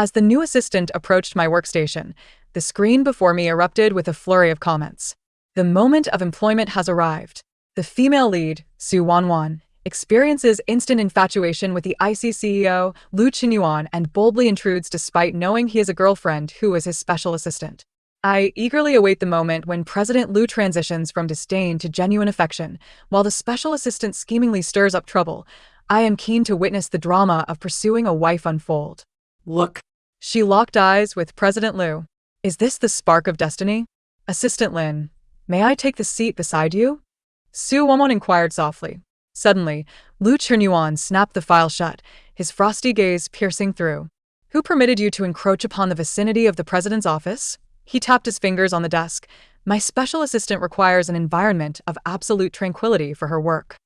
As the new assistant approached my workstation, the screen before me erupted with a flurry of comments. The moment of employment has arrived. The female lead, Su Wanwan, experiences instant infatuation with the icy CEO, Lu Qinyuan, and boldly intrudes despite knowing he has a girlfriend who is his special assistant. I eagerly await the moment when President Lu transitions from disdain to genuine affection, while the special assistant schemingly stirs up trouble. I am keen to witness the drama of pursuing a wife unfold. Look. She locked eyes with President Lu. Is this the spark of destiny? Assistant Lin, may I take the seat beside you? Su Wanwan inquired softly. Suddenly, Lu Qinyuan snapped the file shut, his frosty gaze piercing through. Who permitted you to encroach upon the vicinity of the president's office? He tapped his fingers on the desk. My special assistant requires an environment of absolute tranquility for her work.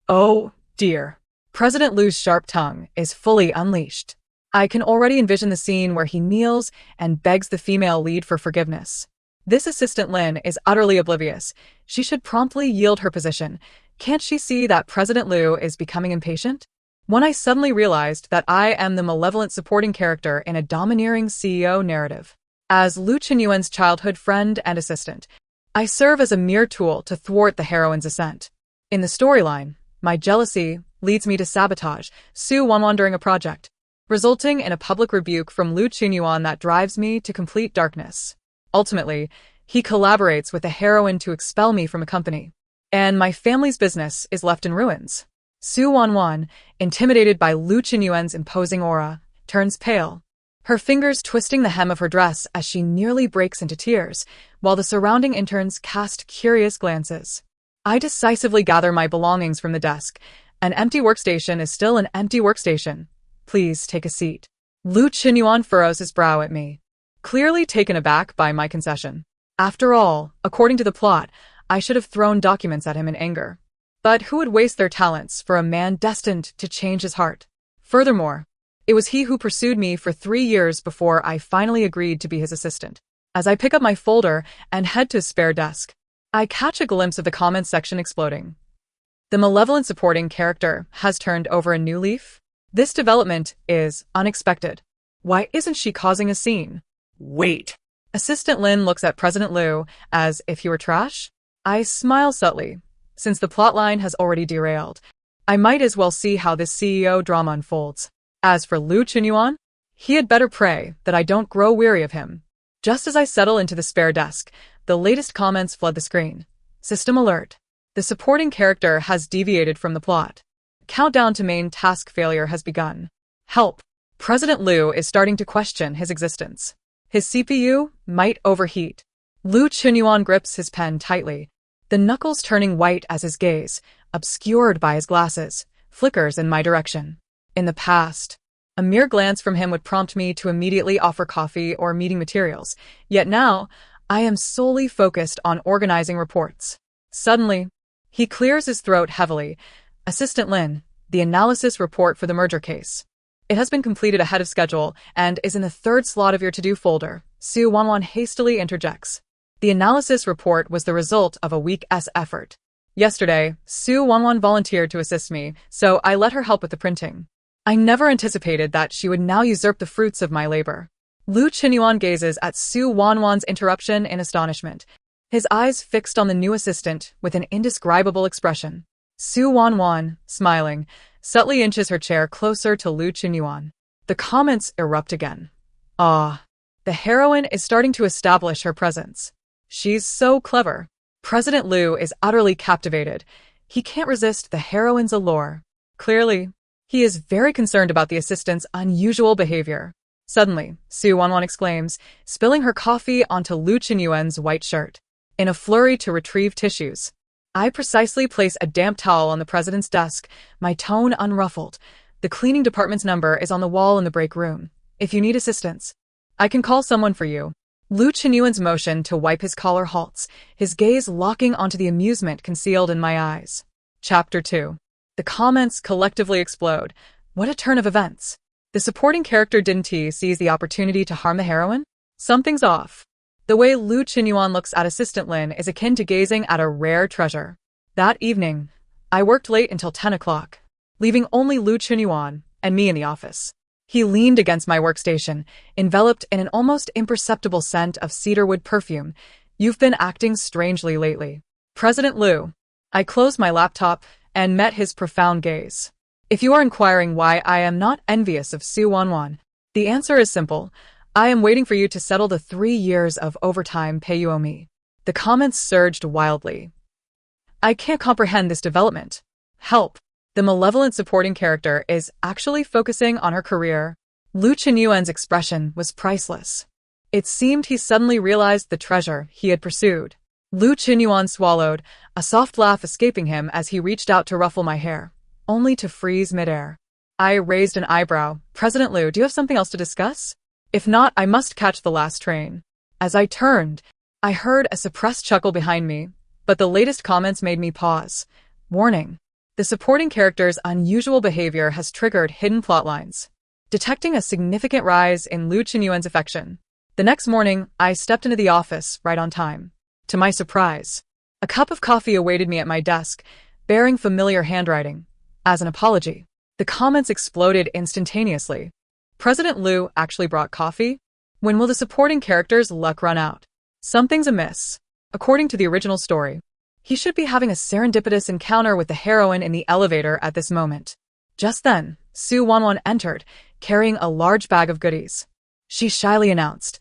Oh, dear. President Lu's sharp tongue is fully unleashed. I can already envision the scene where he kneels and begs the female lead for forgiveness. This assistant Lin is utterly oblivious. She should promptly yield her position. Can't she see that President Lu is becoming impatient? When I suddenly realized that I am the malevolent supporting character in a domineering CEO narrative. As Lu Qinyuan's childhood friend and assistant, I serve as a mere tool to thwart the heroine's ascent. In the storyline, my jealousy leads me to sabotage Su Wanwan during a project, resulting in a public rebuke from Lu Qinyuan that drives me to complete darkness. Ultimately, he collaborates with the heroine to expel me from a company, and my family's business is left in ruins. Su Wanwan, intimidated by Lu Qinyuan's imposing aura, turns pale, her fingers twisting the hem of her dress as she nearly breaks into tears, while the surrounding interns cast curious glances. I decisively gather my belongings from the desk. An empty workstation is still an empty workstation. Please take a seat. Lu Qinyuan furrows his brow at me, clearly taken aback by my concession. After all, according to the plot, I should have thrown documents at him in anger. But who would waste their talents for a man destined to change his heart? Furthermore, it was he who pursued me for 3 years before I finally agreed to be his assistant. As I pick up my folder and head to his spare desk, I catch a glimpse of the comments section exploding. The malevolent supporting character has turned over a new leaf? This development is unexpected. Why isn't she causing a scene? Wait. Assistant Lin looks at President Lu as if he were trash. I smile subtly. Since the plotline has already derailed, I might as well see how this CEO drama unfolds. As for Lu Qinyuan, he had better pray that I don't grow weary of him. Just as I settle into the spare desk, the latest comments flood the screen. System alert. The supporting character has deviated from the plot. Countdown to main task failure has begun. Help. President Lu is starting to question his existence. His CPU might overheat. Lu Qinyuan grips his pen tightly, the knuckles turning white as his gaze, obscured by his glasses, flickers in my direction. In the past, a mere glance from him would prompt me to immediately offer coffee or meeting materials, yet now, I am solely focused on organizing reports. Suddenly, he clears his throat heavily. Assistant Lin, the analysis report for the merger case. It has been completed ahead of schedule and is in the 3rd slot of your to-do folder. Su Wanwan hastily interjects. The analysis report was the result of a week's effort. Yesterday, Su Wanwan volunteered to assist me, so I let her help with the printing. I never anticipated that she would now usurp the fruits of my labor. Lu Qinyuan gazes at Su Wanwan's interruption in astonishment, his eyes fixed on the new assistant with an indescribable expression. Su Wanwan, smiling, subtly inches her chair closer to Lu Qinyuan. The comments erupt again. Ah, the heroine is starting to establish her presence. She's so clever. President Lu is utterly captivated. He can't resist the heroine's allure. Clearly, he is very concerned about the assistant's unusual behavior. Suddenly, Su Wanwan exclaims, spilling her coffee onto Lu Qinyuan's white shirt. In a flurry to retrieve tissues, I precisely place a damp towel on the president's desk, my tone unruffled. The cleaning department's number is on the wall in the break room. If you need assistance, I can call someone for you. Lu Qinyuan's motion to wipe his collar halts, his gaze locking onto the amusement concealed in my eyes. Chapter 2. The comments collectively explode. What a turn of events. The supporting character didn't he seize the opportunity to harm the heroine? Something's off. The way Lu Qinyuan looks at Assistant Lin is akin to gazing at a rare treasure. That evening, I worked late until 10 o'clock, leaving only Lu Qinyuan and me in the office. He leaned against my workstation, enveloped in an almost imperceptible scent of cedarwood perfume. You've been acting strangely lately. President Liu. I closed my laptop and met his profound gaze. If you are inquiring why I am not envious of Su Wanwan, the answer is simple. I am waiting for you to settle the 3 years of overtime pay you owe me. The comments surged wildly. I can't comprehend this development. Help. The malevolent supporting character is actually focusing on her career. Lu Qinyuan's expression was priceless. It seemed he suddenly realized the treasure he had pursued. Lu Qinyuan swallowed, a soft laugh escaping him as he reached out to ruffle my hair, only to freeze midair. I raised an eyebrow. President Liu, do you have something else to discuss? If not, I must catch the last train. As I turned, I heard a suppressed chuckle behind me, but the latest comments made me pause. Warning. The supporting character's unusual behavior has triggered hidden plotlines, detecting a significant rise in Lu Qinyuan's affection. The next morning, I stepped into the office right on time. To my surprise, a cup of coffee awaited me at my desk, bearing familiar handwriting. As an apology, the comments exploded instantaneously. President Liu actually brought coffee? When will the supporting character's luck run out? Something's amiss. According to the original story, he should be having a serendipitous encounter with the heroine in the elevator at this moment. Just then, Su Wanwan entered, carrying a large bag of goodies. She shyly announced,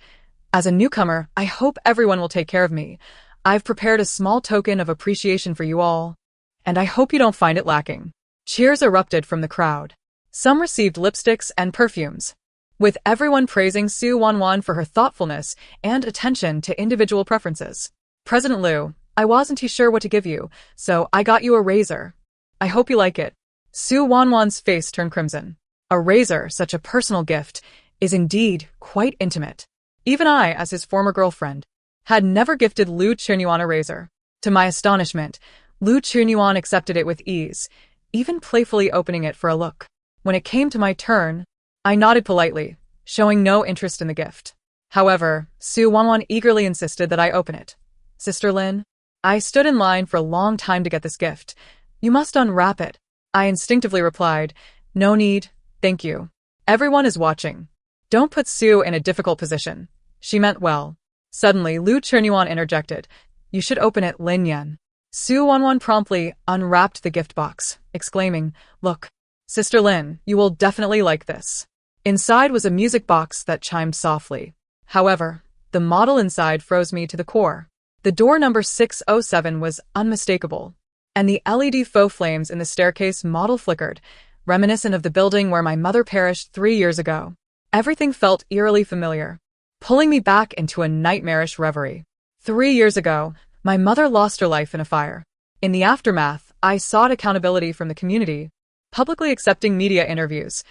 "As a newcomer, I hope everyone will take care of me. I've prepared a small token of appreciation for you all, and I hope you don't find it lacking." Cheers erupted from the crowd. Some received lipsticks and perfumes, with everyone praising Su Wanwan for her thoughtfulness and attention to individual preferences. President Liu, I wasn't too sure what to give you, so I got you a razor. I hope you like it. Su Wanwan's face turned crimson. A razor, such a personal gift, is indeed quite intimate. Even I, as his former girlfriend, had never gifted Lu Qinyuan a razor. To my astonishment, Lu Qinyuan accepted it with ease, even playfully opening it for a look. When it came to my turn, I nodded politely, showing no interest in the gift. However, Su Wanwan eagerly insisted that I open it. Sister Lin, I stood in line for a long time to get this gift. You must unwrap it. I instinctively replied, no need, thank you. Everyone is watching. Don't put Su in a difficult position. She meant well. Suddenly, Lu Qinyuan interjected, you should open it, Lin Yan. Su Wanwan promptly unwrapped the gift box, exclaiming, look, Sister Lin, you will definitely like this. Inside was a music box that chimed softly. However, the model inside froze me to the core. The door number 607 was unmistakable, and the LED faux flames in the staircase model flickered, reminiscent of the building where my mother perished 3 years ago. Everything felt eerily familiar, pulling me back into a nightmarish reverie. 3 years ago, my mother lost her life in a fire. In the aftermath, I sought accountability from the community, publicly accepting media interviews,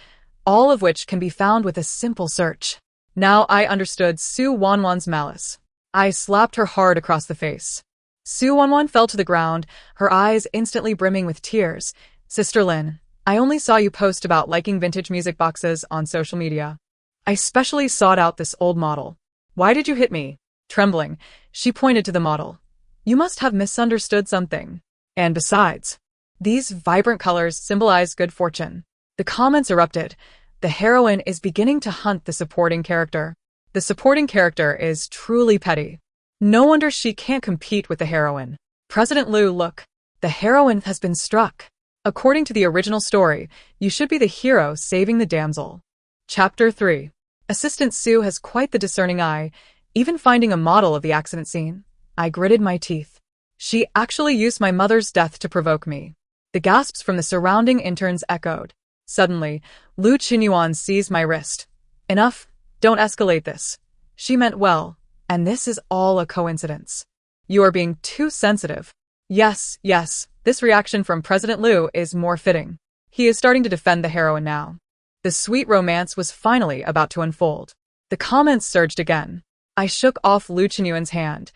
all of which can be found with a simple search. Now I understood Su Wanwan's malice. I slapped her hard across the face. Su Wanwan fell to the ground, her eyes instantly brimming with tears. Sister Lin, I only saw you post about liking vintage music boxes on social media. I specially sought out this old model. Why did you hit me? Trembling, she pointed to the model. You must have misunderstood something. And besides, these vibrant colors symbolize good fortune. The comments erupted. The heroine is beginning to hunt the supporting character. The supporting character is truly petty. No wonder she can't compete with the heroine. President Liu, look. The heroine has been struck. According to the original story, you should be the hero saving the damsel. Chapter 3. Assistant Su has quite the discerning eye, even finding a model of the accident scene. I gritted my teeth. She actually used my mother's death to provoke me. The gasps from the surrounding interns echoed. Suddenly, Lu Qinyuan seized my wrist. Enough. Don't escalate this. She meant well, and this is all a coincidence. You are being too sensitive. Yes, this reaction from President Liu is more fitting. He is starting to defend the heroine now. The sweet romance was finally about to unfold. The comments surged again. I shook off Lu Qinyuan's hand.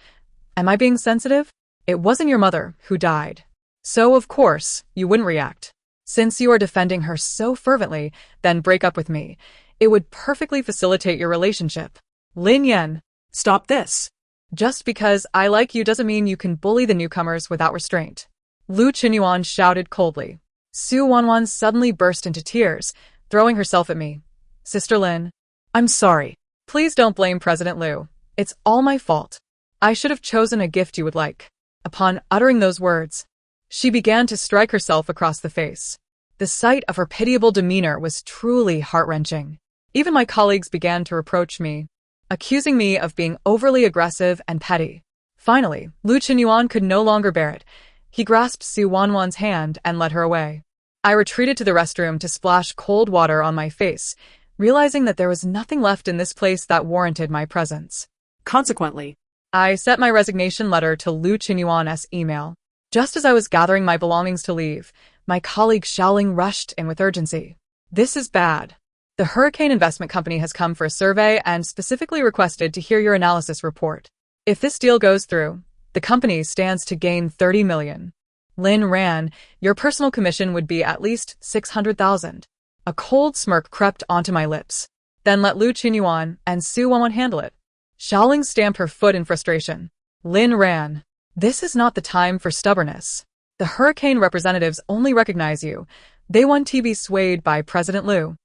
Am I being sensitive? It wasn't your mother who died. So, of course, you wouldn't react. Since you are defending her so fervently, then break up with me. It would perfectly facilitate your relationship. Lin Yan, stop this. Just because I like you doesn't mean you can bully the newcomers without restraint. Lu Qinyuan shouted coldly. Su Wanwan suddenly burst into tears, throwing herself at me. Sister Lin, I'm sorry. Please don't blame President Liu. It's all my fault. I should have chosen a gift you would like. Upon uttering those words, she began to strike herself across the face. The sight of her pitiable demeanor was truly heart-wrenching. Even my colleagues began to reproach me, accusing me of being overly aggressive and petty. Finally, Lu Qinyuan could no longer bear it. He grasped Su Wanwan's hand and led her away. I retreated to the restroom to splash cold water on my face, realizing that there was nothing left in this place that warranted my presence. Consequently, I sent my resignation letter to Lu Qinyuan's email. Just as I was gathering my belongings to leave, my colleague Xiaoling rushed in with urgency. This is bad. The Hurricane Investment Company has come for a survey and specifically requested to hear your analysis report. If this deal goes through, the company stands to gain 30 million. Lin Ran, your personal commission would be at least 600,000. A cold smirk crept onto my lips. Then let Lu Qinyuan and Su Wanwan handle it. Xiaoling stamped her foot in frustration. Lin Ran, this is not the time for stubbornness. The Hurricane representatives only recognize you. They want to be swayed by President Liu.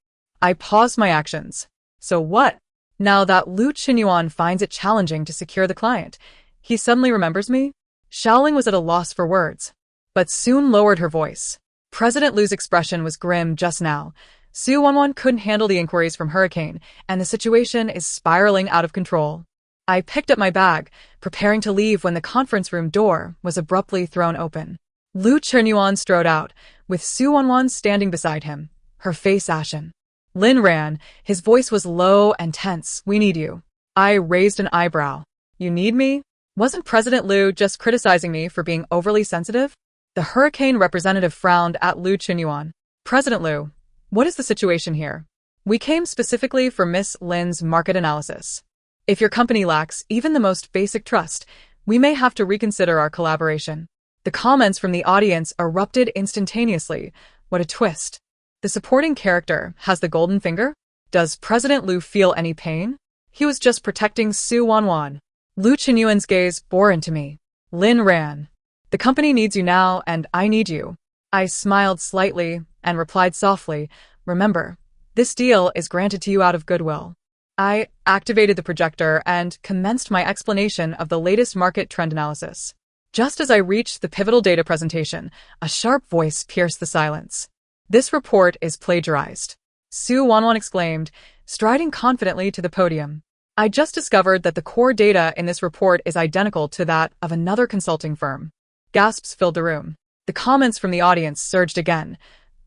I paused my actions. So what? Now that Lu Qinyuan finds it challenging to secure the client, he suddenly remembers me? Xiaoling was at a loss for words, but soon lowered her voice. President Liu's expression was grim just now. Su Wanwan couldn't handle the inquiries from Hurricane, and the situation is spiraling out of control. I picked up my bag, preparing to leave when the conference room door was abruptly thrown open. Lu Qinyuan strode out, with Su Wanwan standing beside him, her face ashen. Lin ran. His voice was low and tense. We need you. I raised an eyebrow. You need me? Wasn't President Liu just criticizing me for being overly sensitive? The Hurricane representative frowned at Lu Qinyuan. President Liu, what is the situation here? We came specifically for Miss Lin's market analysis. If your company lacks even the most basic trust, we may have to reconsider our collaboration. The comments from the audience erupted instantaneously. What a twist. The supporting character has the golden finger? Does President Liu feel any pain? He was just protecting Su Wanwan. Lu Qinyuan's gaze bore into me. Lin ran. The company needs you now, and I need you. I smiled slightly and replied softly, remember, this deal is granted to you out of goodwill. I activated the projector and commenced my explanation of the latest market trend analysis. Just as I reached the pivotal data presentation, a sharp voice pierced the silence. This report is plagiarized. Su Wanwan exclaimed, striding confidently to the podium. I just discovered that the core data in this report is identical to that of another consulting firm. Gasps filled the room. The comments from the audience surged again.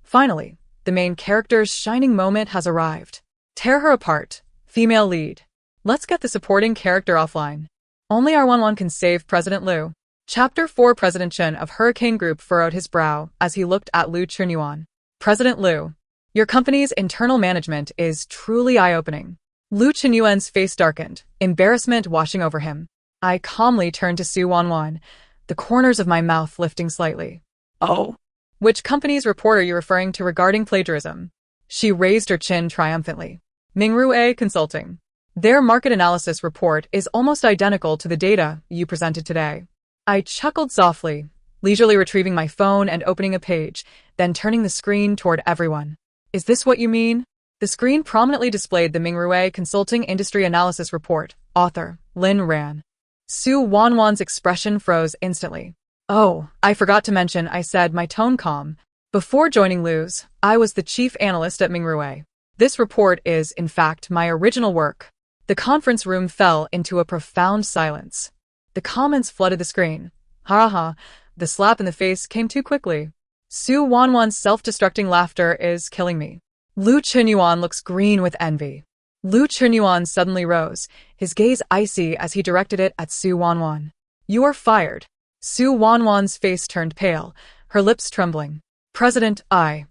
Finally, the main character's shining moment has arrived. Tear her apart. Female lead. Let's get the supporting character offline. Only our Wanwan can save President Liu. Chapter 4. President Chen of Hurricane Group furrowed his brow as he looked at Lu Qinyuan. President Liu, your company's internal management is truly eye-opening. Lu Qinyuan's face darkened, embarrassment washing over him. I calmly turned to Su Wanwan, the corners of my mouth lifting slightly. Oh. Which company's report are you referring to regarding plagiarism? She raised her chin triumphantly. Mingrue Consulting. Their market analysis report is almost identical to the data you presented today. I chuckled softly, leisurely retrieving my phone and opening a page, then turning the screen toward everyone. Is this what you mean? The screen prominently displayed the Mingrue Consulting Industry Analysis Report, author, Lin Ran. Su Wanwan's expression froze instantly. Oh, I forgot to mention, I said, my tone calm. Before joining Lu's, I was the chief analyst at Mingrue. This report is, in fact, my original work. The conference room fell into a profound silence. The comments flooded the screen. Ha ha, the slap in the face came too quickly. Su Wanwan's self-destructing laughter is killing me. Lu Qinyuan looks green with envy. Lu Qinyuan suddenly rose, his gaze icy as he directed it at Su Wanwan. You are fired. Su Wanwan's face turned pale, her lips trembling. President, I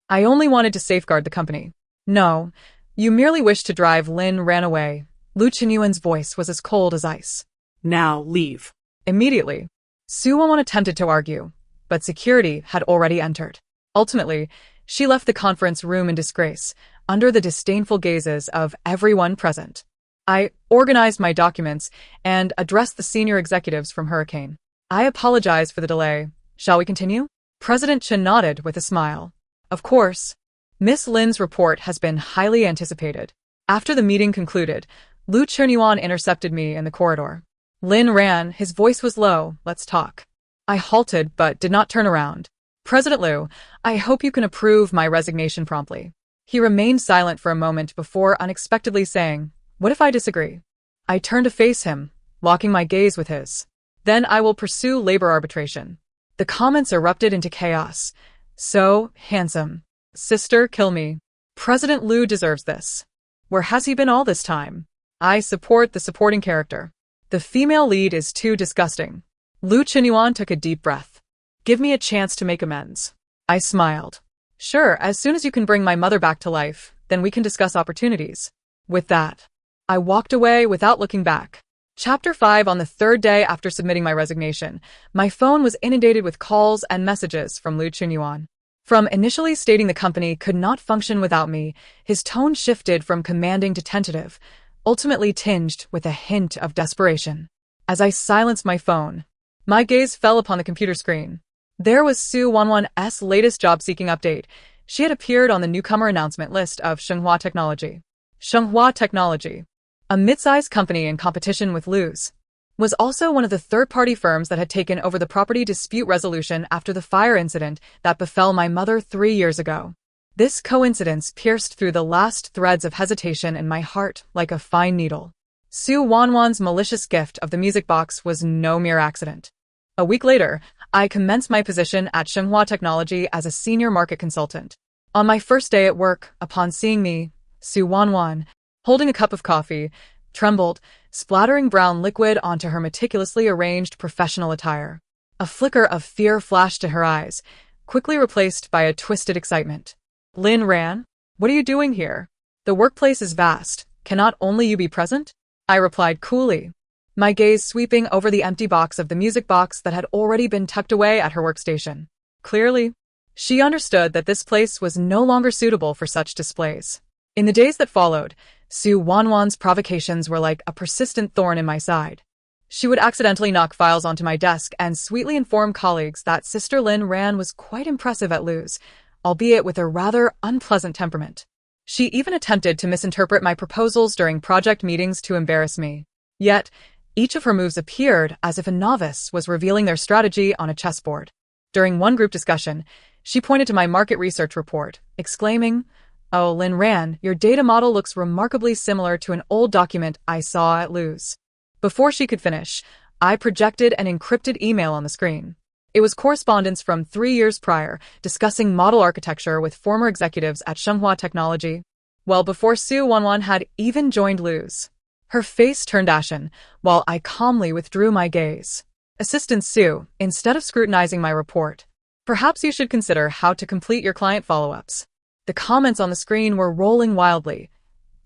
only wanted to safeguard the company. No, you merely wished to drive Lin Ran away. Lu Qinyuan's voice was as cold as ice. Now leave. Immediately. Su Wanwan attempted to argue, but security had already entered. Ultimately, she left the conference room in disgrace, under the disdainful gazes of everyone present. I organized my documents and addressed the senior executives from Hurricane. I apologize for the delay. Shall we continue? President Chen nodded with a smile. Of course. Miss Lin's report has been highly anticipated. After the meeting concluded, Lu Chunyuan intercepted me in the corridor. Lin ran, his voice was low. Let's talk. I halted but did not turn around. President Lu, I hope you can approve my resignation promptly. He remained silent for a moment before unexpectedly saying, what if I disagree? I turned to face him, locking my gaze with his. Then I will pursue labor arbitration. The comments erupted into chaos. So handsome. Sister, kill me. President Lu deserves this. Where has he been all this time? I support the supporting character. The female lead is too disgusting. Lu Chunyuan took a deep breath. Give me a chance to make amends. I smiled. Sure, as soon as you can bring my mother back to life, then we can discuss opportunities. With that, I walked away without looking back. Chapter 5. On the third day after submitting my resignation, my phone was inundated with calls and messages from Lu Chunyuan. From initially stating the company could not function without me, his tone shifted from commanding to tentative, ultimately tinged with a hint of desperation. As I silenced my phone, my gaze fell upon the computer screen. There was Su Wanwan's latest job-seeking update. She had appeared on the newcomer announcement list of Shenghua Technology. Shenghua Technology, a mid-sized company in competition with Lu's, was also one of the third-party firms that had taken over the property dispute resolution after the fire incident that befell my mother 3 years ago. This coincidence pierced through the last threads of hesitation in my heart like a fine needle. Su Wanwan's malicious gift of the music box was no mere accident. A week later, I commenced my position at Shenghua Technology as a senior market consultant. On my first day at work, upon seeing me, Su Wanwan, holding a cup of coffee, trembled, splattering brown liquid onto her meticulously arranged professional attire. A flicker of fear flashed in her eyes, quickly replaced by a twisted excitement. Lin ran? What are you doing here? The workplace is vast. Cannot only you be present? I replied coolly, my gaze sweeping over the empty box of the music box that had already been tucked away at her workstation. Clearly, she understood that this place was no longer suitable for such displays. In the days that followed, Su Wanwan's provocations were like a persistent thorn in my side. She would accidentally knock files onto my desk and sweetly inform colleagues that Sister Lin Ran was quite impressive at Lu's, albeit with a rather unpleasant temperament. She even attempted to misinterpret my proposals during project meetings to embarrass me. Yet, each of her moves appeared as if a novice was revealing their strategy on a chessboard. During one group discussion, she pointed to my market research report, exclaiming, "Oh, Lin Ran, your data model looks remarkably similar to an old document I saw at Lu's." Before she could finish, I projected an encrypted email on the screen. It was correspondence from 3 years prior, discussing model architecture with former executives at Shenghua Technology, well before Su Wanwan had even joined Lu's. Her face turned ashen, while I calmly withdrew my gaze. Assistant Su, instead of scrutinizing my report, perhaps you should consider how to complete your client follow-ups. The comments on the screen were rolling wildly.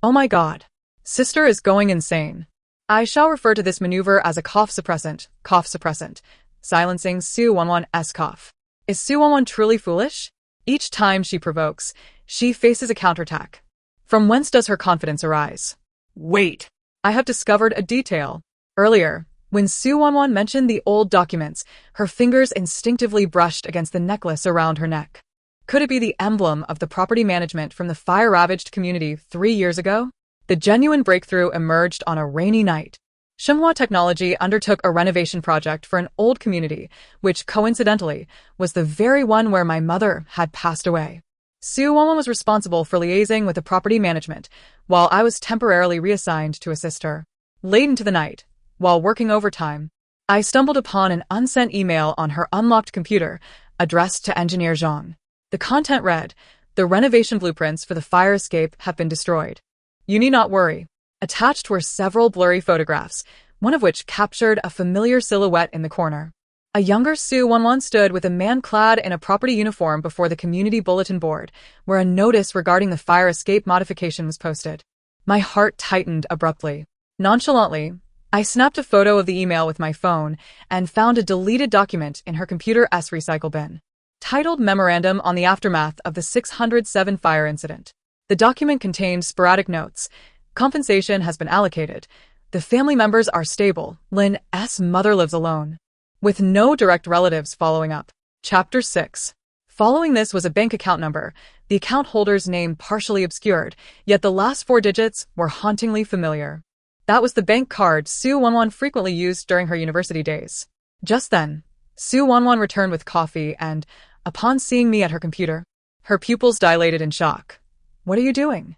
Oh my god. Sister is going insane. I shall refer to this maneuver as a cough suppressant, silencing Su Wanwan's cough. Is Su Wanwan truly foolish? Each time she provokes, she faces a counterattack. From whence does her confidence arise? Wait. I have discovered a detail. Earlier, when Su Wanwan mentioned the old documents, her fingers instinctively brushed against the necklace around her neck. Could it be the emblem of the property management from the fire-ravaged community 3 years ago? The genuine breakthrough emerged on a rainy night. Shenghua Technology undertook a renovation project for an old community, which coincidentally was the very one where my mother had passed away. Su Wanwan was responsible for liaising with the property management, while I was temporarily reassigned to assist her. Late into the night, while working overtime, I stumbled upon an unsent email on her unlocked computer, addressed to Engineer Zhang. The content read, "The renovation blueprints for the fire escape have been destroyed. You need not worry." Attached were several blurry photographs, one of which captured a familiar silhouette in the corner. A younger Su Wanwan stood with a man clad in a property uniform before the community bulletin board, where a notice regarding the fire escape modification was posted. My heart tightened abruptly. Nonchalantly, I snapped a photo of the email with my phone and found a deleted document in her computer's recycle bin, titled Memorandum on the Aftermath of the 607 Fire Incident. The document contained sporadic notes. Compensation has been allocated. The family members are stable. Lin's mother lives alone, with no direct relatives following up. Chapter 6. Following this was a bank account number, the account holder's name partially obscured, yet the last 4 digits were hauntingly familiar. That was the bank card Su Wanwan frequently used during her university days. Just then, Su Wanwan returned with coffee and, upon seeing me at her computer, her pupils dilated in shock. "What are you doing?"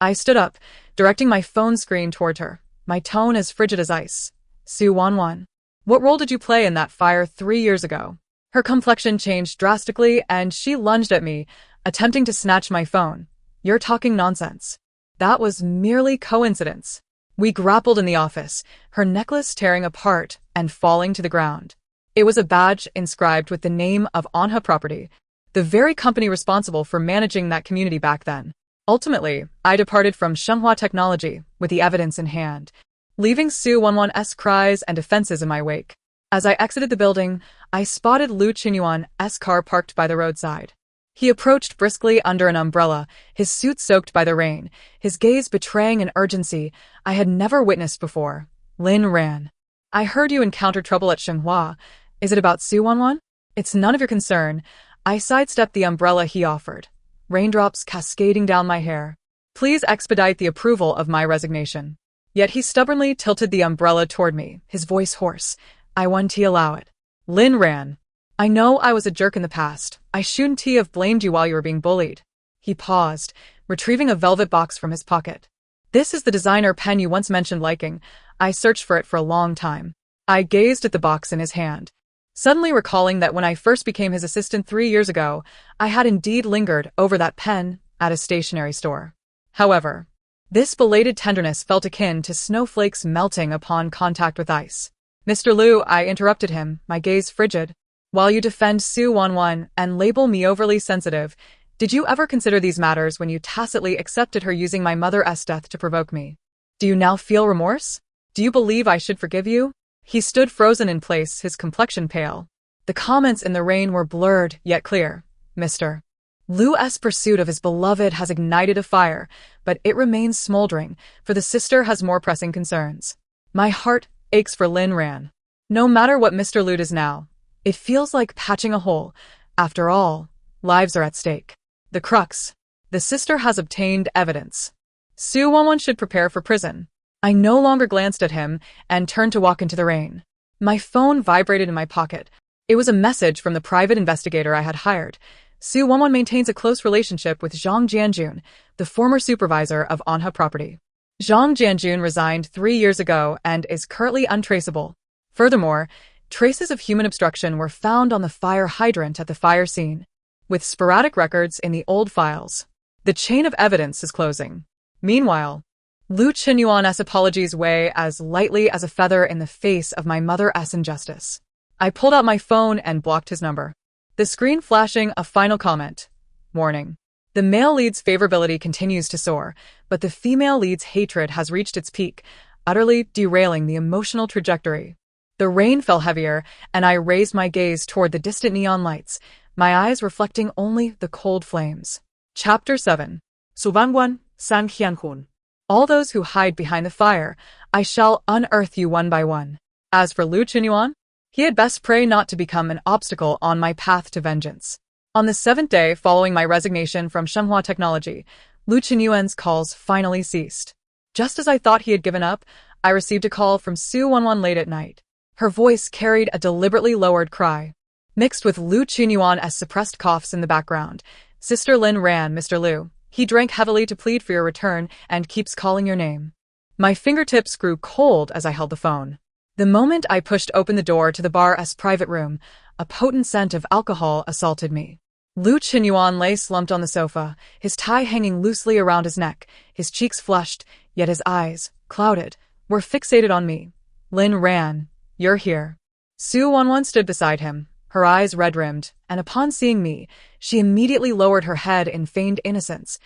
I stood up, directing my phone screen toward her, my tone as frigid as ice. "Su Wanwan, what role did you play in that fire 3 years ago?" Her complexion changed drastically and she lunged at me, attempting to snatch my phone. "You're talking nonsense. That was merely coincidence." We grappled in the office, her necklace tearing apart and falling to the ground. It was a badge inscribed with the name of Anha Property, the very company responsible for managing that community back then. Ultimately, I departed from Shenghua Technology with the evidence in hand, leaving Su Wanwan's cries and offenses in my wake. As I exited the building, I spotted Lu Qinyuan's car parked by the roadside. He approached briskly under an umbrella, his suit soaked by the rain, his gaze betraying an urgency I had never witnessed before. Lin ran. "I heard you encountered trouble at Shenghua. Is it about Su Wanwan?" "It's none of your concern." I sidestepped the umbrella he offered, raindrops cascading down my hair. "Please expedite the approval of my resignation." Yet he stubbornly tilted the umbrella toward me, his voice hoarse. "I won't allow it." Lin ran. "I know I was a jerk in the past. I shouldn't have blamed you while you were being bullied." He paused, retrieving a velvet box from his pocket. "This is the designer pen you once mentioned liking. I searched for it for a long time." I gazed at the box in his hand, suddenly recalling that when I first became his assistant 3 years ago, I had indeed lingered over that pen at a stationery store. However, this belated tenderness felt akin to snowflakes melting upon contact with ice. "Mr. Liu," I interrupted him, my gaze frigid. "While you defend Su Wanwan and label me overly sensitive, did you ever consider these matters when you tacitly accepted her using my mother's death to provoke me? Do you now feel remorse? Do you believe I should forgive you?" He stood frozen in place, his complexion pale. The comments in the rain were blurred, yet clear. "Mr. Liu's pursuit of his beloved has ignited a fire, but it remains smoldering, for the sister has more pressing concerns." My heart aches for Lin Ran. No matter what Mr. Liu does now, it feels like patching a hole. After all, lives are at stake. The crux. The sister has obtained evidence. Su Wanwan should prepare for prison. I no longer glanced at him and turned to walk into the rain. My phone vibrated in my pocket. It was a message from the private investigator I had hired. Su Wanwan maintains a close relationship with Zhang Jianjun, the former supervisor of Anha Property. Zhang Jianjun resigned 3 years ago and is currently untraceable. Furthermore, traces of human obstruction were found on the fire hydrant at the fire scene, with sporadic records in the old files. The chain of evidence is closing. Meanwhile, Lu Qinyuan's apologies weigh as lightly as a feather in the face of my mother's injustice. I pulled out my phone and blocked his number, the screen flashing a final comment. Warning. The male lead's favorability continues to soar, but the female lead's hatred has reached its peak, utterly derailing the emotional trajectory. The rain fell heavier, and I raised my gaze toward the distant neon lights, my eyes reflecting only the cold flames. Chapter 7. Su Wanwan, San Qianhun. All those who hide behind the fire, I shall unearth you one by one. As for Lu Qinyuan, he had best pray not to become an obstacle on my path to vengeance. On the 7th day following my resignation from Shenghua Technology, Lu Qinyuan's calls finally ceased. Just as I thought he had given up, I received a call from Su Wanwan late at night. Her voice carried a deliberately lowered cry, mixed with Lu Qinyuan's suppressed coughs in the background. "Sister Lin Ran, Mr. Liu. He drank heavily to plead for your return and keeps calling your name." My fingertips grew cold as I held the phone. The moment I pushed open the door to the bar's private room, a potent scent of alcohol assaulted me. Lu Qinyuan lay slumped on the sofa, his tie hanging loosely around his neck, his cheeks flushed, yet his eyes, clouded, were fixated on me. "Lin Ran, you're here." Su Wanwan stood beside him, her eyes red-rimmed, and upon seeing me, she immediately lowered her head in feigned innocence.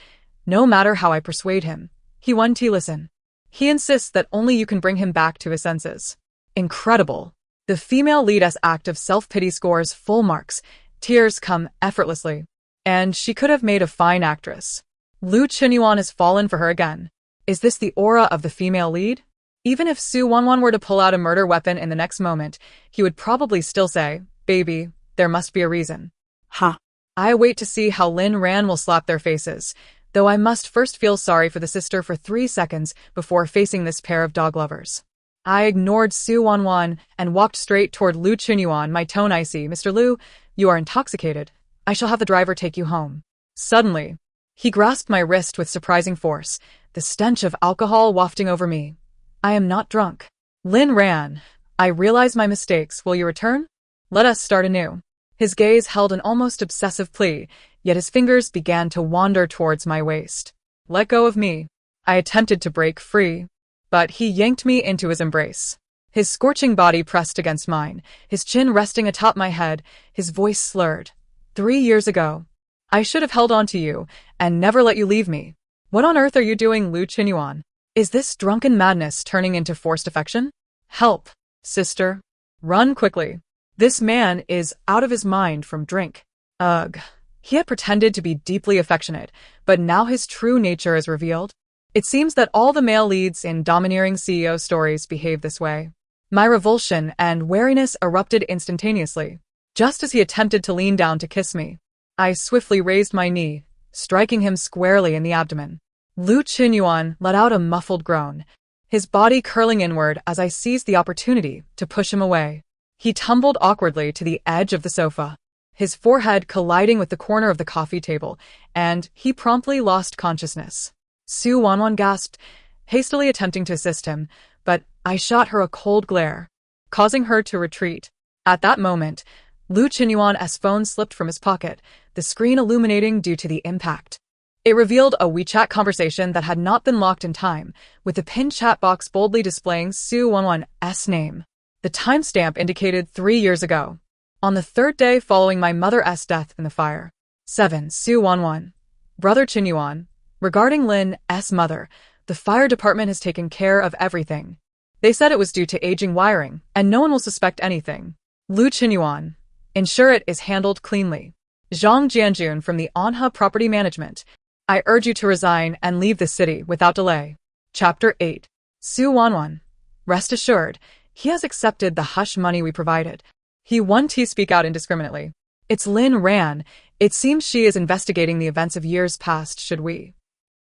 "No matter how I persuade him, he won't listen. He insists that only you can bring him back to his senses." Incredible. The female lead's act of self-pity scores full marks. Tears come effortlessly. And she could have made a fine actress. Lu Qinyuan has fallen for her again. Is this the aura of the female lead? Even if Su Wanwan were to pull out a murder weapon in the next moment, he would probably still say, "Baby, there must be a reason." Ha. I wait to see how Lin Ran will slap their faces, though I must first feel sorry for the sister for 3 seconds before facing this pair of dog lovers. I ignored Su Wanwan and walked straight toward Lu Chunyuan, my tone icy. Mr. Lu, you are intoxicated. I shall have the driver take you home. Suddenly, he grasped my wrist with surprising force, the stench of alcohol wafting over me. I am not drunk. Lin Ran, I realize my mistakes. Will you return? Let us start anew. His gaze held an almost obsessive plea, yet his fingers began to wander towards my waist. Let go of me. I attempted to break free, but he yanked me into his embrace. His scorching body pressed against mine, his chin resting atop my head, his voice slurred. 3 years ago, I should have held on to you and never let you leave me. What on earth are you doing, Lu Qinyuan? Is this drunken madness turning into forced affection? Help, sister. Run quickly. This man is out of his mind from drink. Ugh. He had pretended to be deeply affectionate, but now his true nature is revealed. It seems that all the male leads in domineering CEO stories behave this way. My revulsion and wariness erupted instantaneously, just as he attempted to lean down to kiss me. I swiftly raised my knee, striking him squarely in the abdomen. Lu Qinyuan let out a muffled groan, his body curling inward as I seized the opportunity to push him away. He tumbled awkwardly to the edge of the sofa, his forehead colliding with the corner of the coffee table, and he promptly lost consciousness. Su Wanwan gasped, hastily attempting to assist him, but I shot her a cold glare, causing her to retreat. At that moment, Lu Qinyuan's phone slipped from his pocket, the screen illuminating due to the impact. It revealed a WeChat conversation that had not been locked in time, with the pinned chat box boldly displaying Su Wanwan's name. The timestamp indicated 3 years ago, on the 3rd day following my mother's death in the fire. 7. Su Wanwan. Brother Qinyuan. Regarding Lin's mother, the fire department has taken care of everything. They said it was due to aging wiring, and no one will suspect anything. Lu Qinyuan. Ensure it is handled cleanly. Zhang Jianjun from the Anha Property Management. I urge you to resign and leave the city without delay. Chapter 8. Su Wanwan. Rest assured, he has accepted the hush money we provided. He won't speak out indiscriminately. It's Lin Ran. It seems she is investigating the events of years past. Should we?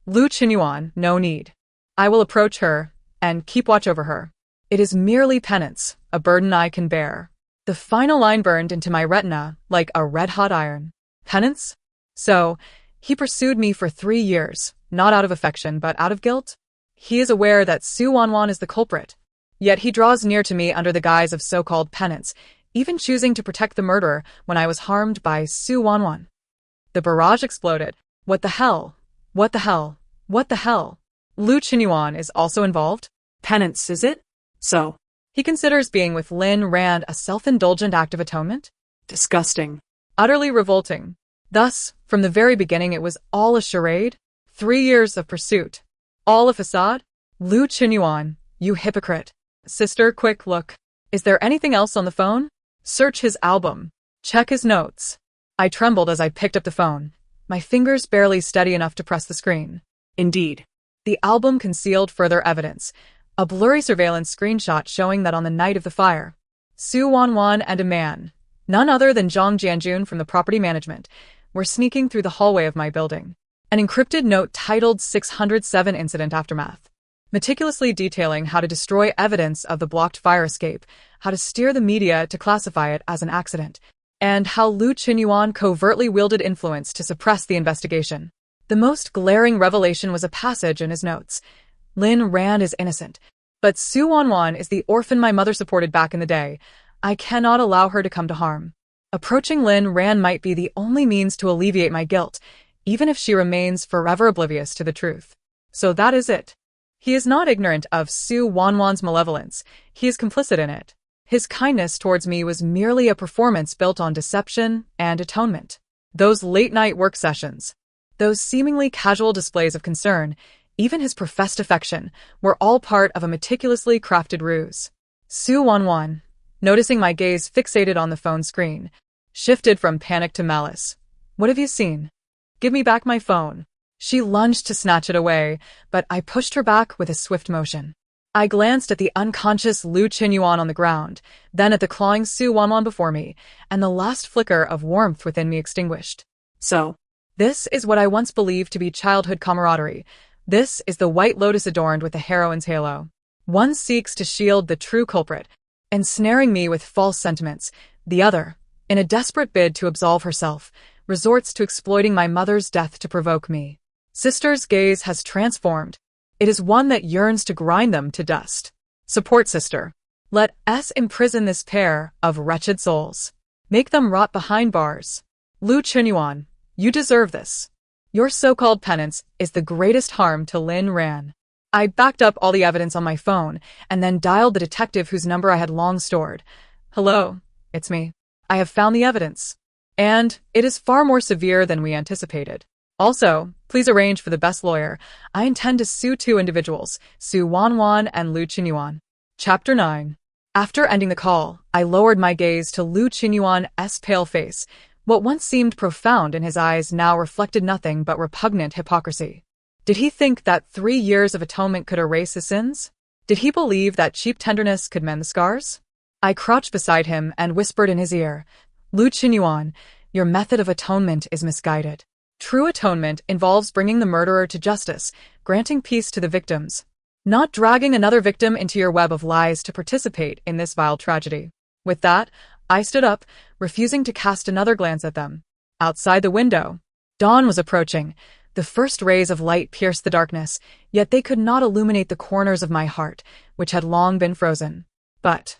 Lu Qinyuan, no need. I will approach her and keep watch over her. It is merely penance, a burden I can bear. The final line burned into my retina like a red-hot iron. Penance? So, he pursued me for 3 years, not out of affection but out of guilt? He is aware that Su Wanwan is the culprit. Yet he draws near to me under the guise of so-called penance, even choosing to protect the murderer when I was harmed by Su Wanwan. The barrage exploded. What the hell? What the hell? What the hell? Lu Qinyuan is also involved? Penance, is it? So. He considers being with Lin Rand a self-indulgent act of atonement? Disgusting. Utterly revolting. Thus, from the very beginning it was all a charade? 3 years of pursuit. All a facade? Lu Qinyuan, you hypocrite. Sister, quick, look. Is there anything else on the phone? Search his album. Check his notes. I trembled as I picked up the phone, my fingers barely steady enough to press the screen. Indeed. The album concealed further evidence, a blurry surveillance screenshot showing that on the night of the fire, Su Wanwan and a man, none other than Zhang Jianjun from the property management, were sneaking through the hallway of my building. An encrypted note titled 607 Incident Aftermath, meticulously detailing how to destroy evidence of the blocked fire escape, how to steer the media to classify it as an accident, and how Lu Qinyuan covertly wielded influence to suppress the investigation. The most glaring revelation was a passage in his notes. Lin Rand is innocent, but Su Wanwan is the orphan my mother supported back in the day. I cannot allow her to come to harm. Approaching Lin Rand might be the only means to alleviate my guilt, even if she remains forever oblivious to the truth. So that is it. He is not ignorant of Su Wanwan's malevolence. He is complicit in it. His kindness towards me was merely a performance built on deception and atonement. Those late-night work sessions, those seemingly casual displays of concern, even his professed affection, were all part of a meticulously crafted ruse. Su Wanwan, noticing my gaze fixated on the phone screen, shifted from panic to malice. What have you seen? Give me back my phone. She lunged to snatch it away, but I pushed her back with a swift motion. I glanced at the unconscious Lu Qinyuan on the ground, then at the clawing Su Wanwan before me, and the last flicker of warmth within me extinguished. So, This is what I once believed to be childhood camaraderie. This is the white lotus adorned with the heroine's halo. One seeks to shield the true culprit, ensnaring me with false sentiments. The other, in a desperate bid to absolve herself, resorts to exploiting my mother's death to provoke me. Sister's gaze has transformed. It is one that yearns to grind them to dust. Support sister. Let us imprison this pair of wretched souls. Make them rot behind bars. Lu Chunyuan, you deserve this. Your so-called penance is the greatest harm to Lin Ran. I backed up all the evidence on my phone and then dialed the detective whose number I had long stored. Hello, it's me. I have found the evidence. And it is far more severe than we anticipated. Also, please arrange for the best lawyer. I intend to sue two individuals, Su Wanwan and Lu Chunyuan. Chapter 9. After ending the call, I lowered my gaze to Lu Chunyuan's pale face. What once seemed profound in his eyes now reflected nothing but repugnant hypocrisy. Did he think that 3 years of atonement could erase his sins? Did he believe that cheap tenderness could mend the scars? I crouched beside him and whispered in his ear, Lu Chunyuan, your method of atonement is misguided. True atonement involves bringing the murderer to justice, granting peace to the victims, not dragging another victim into your web of lies to participate in this vile tragedy. With that, I stood up, refusing to cast another glance at them. Outside the window, dawn was approaching. The first rays of light pierced the darkness, yet they could not illuminate the corners of my heart, which had long been frozen. But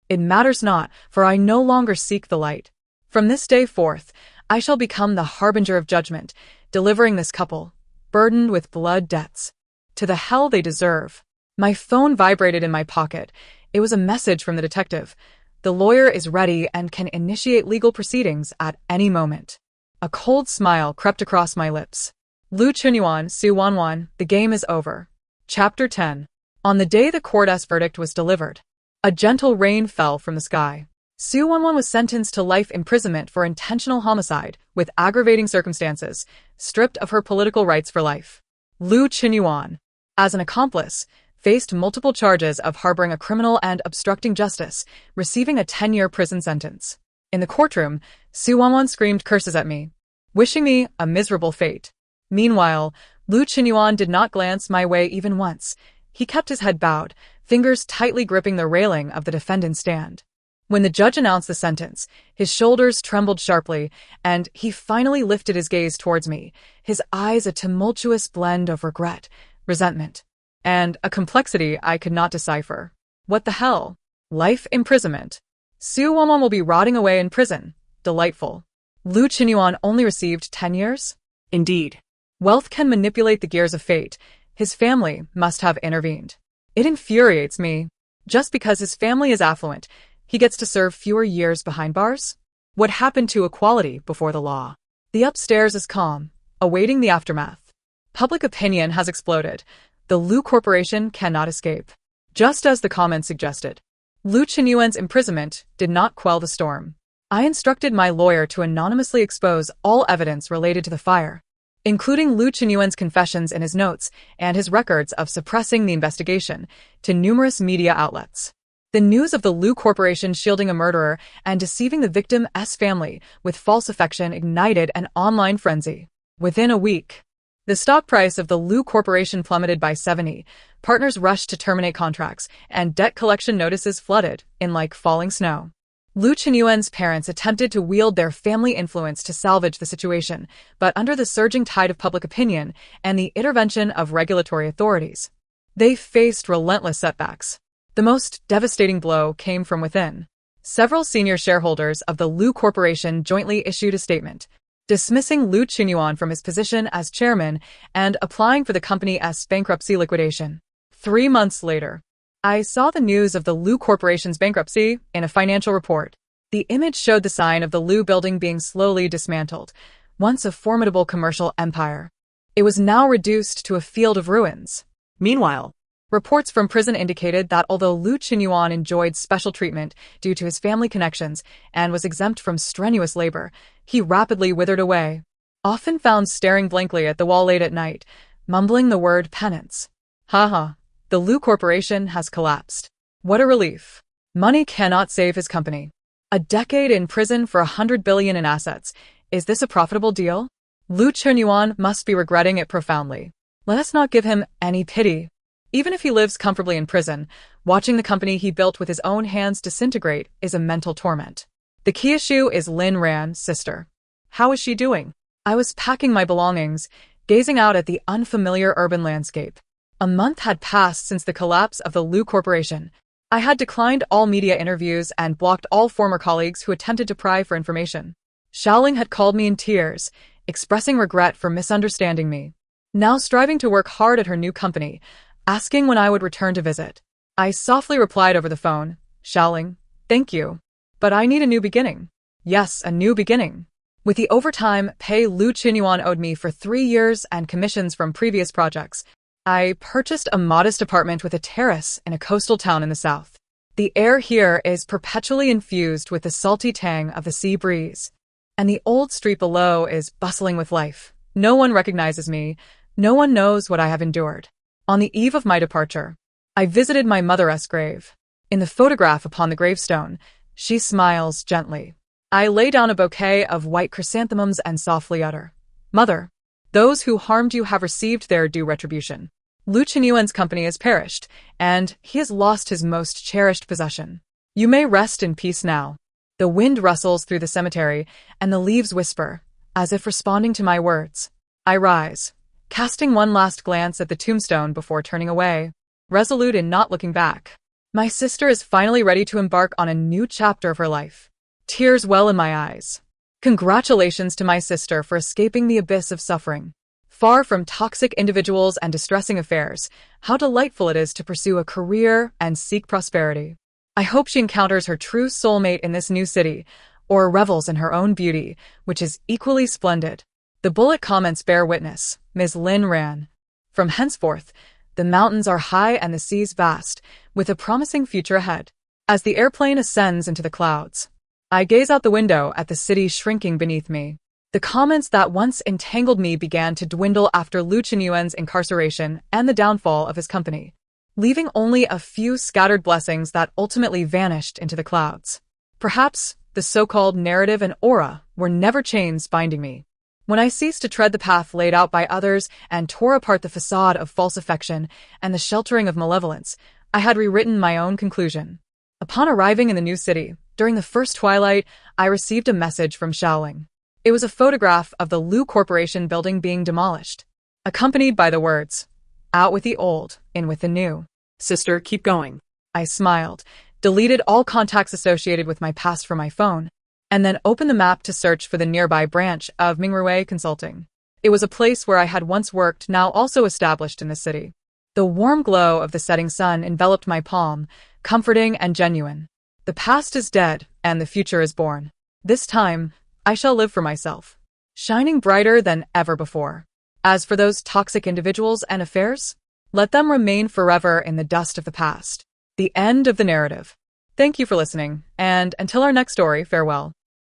it matters not, for I no longer seek the light. From this day forth, I shall become the harbinger of judgment, delivering this couple, burdened with blood debts, to the hell they deserve. My phone vibrated in my pocket. It was a message from the detective. The lawyer is ready and can initiate legal proceedings at any moment. A cold smile crept across my lips. Lu Chunyuan, Su Wanwan, the game is over. Chapter 10. On the day the court's verdict was delivered, a gentle rain fell from the sky. Su Wanwan was sentenced to life imprisonment for intentional homicide with aggravating circumstances, stripped of her political rights for life. Lu Chunyuan, as an accomplice, faced multiple charges of harboring a criminal and obstructing justice, receiving a 10-year prison sentence. In the courtroom, Su Wanwan screamed curses at me, wishing me a miserable fate. Meanwhile, Lu Chunyuan did not glance my way even once. He kept his head bowed, fingers tightly gripping the railing of the defendant's stand. When the judge announced the sentence, his shoulders trembled sharply, and he finally lifted his gaze towards me, his eyes a tumultuous blend of regret, resentment, and a complexity I could not decipher. What the hell? Life imprisonment. Su Wanwan will be rotting away in prison. Delightful. Lu Chunyuan only received 10 years? indeed. Wealth can manipulate the gears of fate. His family must have intervened. It infuriates me. Just because his family is affluent, he gets to serve fewer years behind bars? What happened to equality before the law? The upstairs is calm, awaiting the aftermath. Public opinion has exploded. The Lu Corporation cannot escape. Just as the comments suggested, Lu Chunyuan's imprisonment did not quell the storm. I instructed my lawyer to anonymously expose all evidence related to the fire, including Lu Chunyuan's confessions in his notes and his records of suppressing the investigation, to numerous media outlets. The news of the Lu Corporation shielding a murderer and deceiving the victim's family with false affection ignited an online frenzy. Within a week, the stock price of the Lu Corporation plummeted by 70%, partners rushed to terminate contracts, and debt collection notices flooded in like falling snow. Lu Chunyuan's parents attempted to wield their family influence to salvage the situation, but under the surging tide of public opinion and the intervention of regulatory authorities, they faced relentless setbacks. The most devastating blow came from within. Several senior shareholders of the Lu Corporation jointly issued a statement, dismissing Lu Chunyuan from his position as chairman and applying for the company's bankruptcy liquidation. 3 months later, I saw the news of the Lu Corporation's bankruptcy in a financial report. The image showed the sign of the Lu building being slowly dismantled, once a formidable commercial empire. It was now reduced to a field of ruins. Meanwhile, Reports from prison indicated that although Lu Chunyuan enjoyed special treatment due to his family connections and was exempt from strenuous labor, he rapidly withered away, often found staring blankly at the wall late at night, mumbling the word penance. Haha, the Lu Corporation has collapsed. What a relief. Money cannot save his company. A decade in prison for $100 billion in assets. Is this a profitable deal? Lu Chunyuan must be regretting it profoundly. Let us not give him any pity. Even if he lives comfortably in prison, watching the company he built with his own hands disintegrate is a mental torment. The key issue is Lin Ran's sister. How is she doing? I was packing my belongings, gazing out at the unfamiliar urban landscape. A month had passed since the collapse of the Lu Corporation. I had declined all media interviews and blocked all former colleagues who attempted to pry for information. Xiaoling had called me in tears, expressing regret for misunderstanding me. Now striving to work hard at her new company, asking when I would return to visit. I softly replied over the phone, Xiaoling, thank you. But I need a new beginning. Yes, a new beginning. With the overtime pay Lu Chunyuan owed me for 3 years and commissions from previous projects, I purchased a modest apartment with a terrace in a coastal town in the south. The air here is perpetually infused with the salty tang of the sea breeze, and the old street below is bustling with life. No one recognizes me. No one knows what I have endured. On the eve of my departure, I visited my mother's grave. In the photograph upon the gravestone, she smiles gently. I lay down a bouquet of white chrysanthemums and softly utter, Mother, those who harmed you have received their due retribution. Lu Chunyuan's company has perished, and he has lost his most cherished possession. You may rest in peace now. The wind rustles through the cemetery, and the leaves whisper, as if responding to my words. I rise, casting one last glance at the tombstone before turning away, resolute in not looking back. My sister is finally ready to embark on a new chapter of her life. Tears well in my eyes. Congratulations to my sister for escaping the abyss of suffering. Far from toxic individuals and distressing affairs, how delightful it is to pursue a career and seek prosperity. I hope she encounters her true soulmate in this new city, or revels in her own beauty, which is equally splendid. The bullet comments bear witness, Ms. Lin Ran. From henceforth, the mountains are high and the seas vast, with a promising future ahead. As the airplane ascends into the clouds, I gaze out the window at the city shrinking beneath me. The comments that once entangled me began to dwindle after Lu Chunyuan's incarceration and the downfall of his company, leaving only a few scattered blessings that ultimately vanished into the clouds. Perhaps the so-called narrative and aura were never chains binding me. When I ceased to tread the path laid out by others and tore apart the facade of false affection and the sheltering of malevolence, I had rewritten my own conclusion. Upon arriving in the new city, during the first twilight, I received a message from Xiaoling. It was a photograph of the Lu Corporation building being demolished, accompanied by the words, out with the old, in with the new. Sister, keep going. I smiled, deleted all contacts associated with my past from my phone, and then opened the map to search for the nearby branch of Mingrui Consulting. It was a place where I had once worked, now also established in the city. The warm glow of the setting sun enveloped my palm, comforting and genuine. The past is dead, and the future is born. This time, I shall live for myself, shining brighter than ever before. As for those toxic individuals and affairs, let them remain forever in the dust of the past. The end of the narrative. Thank you for listening, and until our next story, farewell.